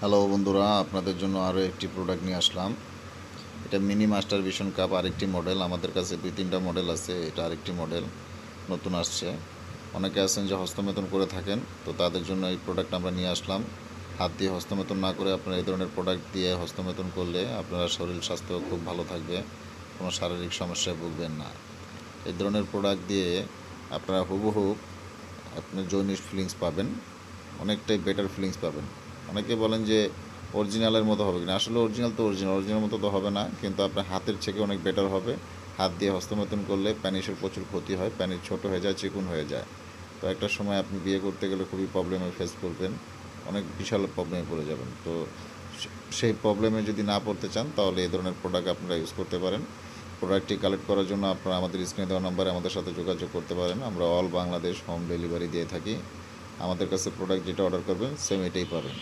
Hello বন্ধুরা, আপনাদের জন্য আরও একটি প্রোডাক্ট নিয়ে আসলাম। এটা মিনি মাস্টার ভিশন কাপ আরেকটি মডেল। আমাদের কাছে 2-3টা মডেল আছে, এটা আরেকটি মডেল নতুন আসছে। অনেকে আছেন যে হস্তমেতন করে থাকেন, তো তাদের জন্য এই প্রোডাক্ট আমরা নিয়ে আসলাম। হাত দিয়ে হস্তমেতন না করে আপনারা এই ধরনের প্রোডাক্ট দিয়ে হস্তমেতন করলে আপনারা শরীর স্বাস্থ্য খুব ভালো থাকবে, কোনো শারীরিক সমস্যায় ভুগবেন না। এই ধরনের প্রোডাক্ট দিয়ে আপনারা হুবহু আপনি যৌনিক ফিলিংস পাবেন, অনেকটাই বেটার ফিলিংস পাবেন। অনেকে বলেন যে অরিজিনালের মতো হবে কিনা, আসলে অরিজিনাল তো অরিজিনাল মতো তো হবে না, কিন্তু আপনার হাতের থেকে অনেক বেটার হবে। হাত দিয়ে হস্তমৈথুন করলে প্যানিসের প্রচুর ক্ষতি হয়, প্যানিস ছোট হয়ে যায়, চিকুন হয়ে যায়। তো একটা সময় আপনি বিয়ে করতে গেলে খুবই প্রবলেমে ফেস করবেন, অনেক বিশাল প্রবলেমে পড়ে যাবেন। তো সেই প্রবলেমে যদি না পড়তে চান তাহলে এই ধরনের প্রোডাক্ট আপনারা ইউজ করতে পারেন। প্রোডাক্টটি কালেক্ট করার জন্য আপনারা আমাদের স্ক্রিনে দেওয়া নাম্বারে আমাদের সাথে যোগাযোগ করতে পারেন। আমরা অল বাংলাদেশ হোম ডেলিভারি দিয়ে থাকি। আমাদের কাছে প্রোডাক্ট যেটা অর্ডার করবেন সেম এটাই পাবেন।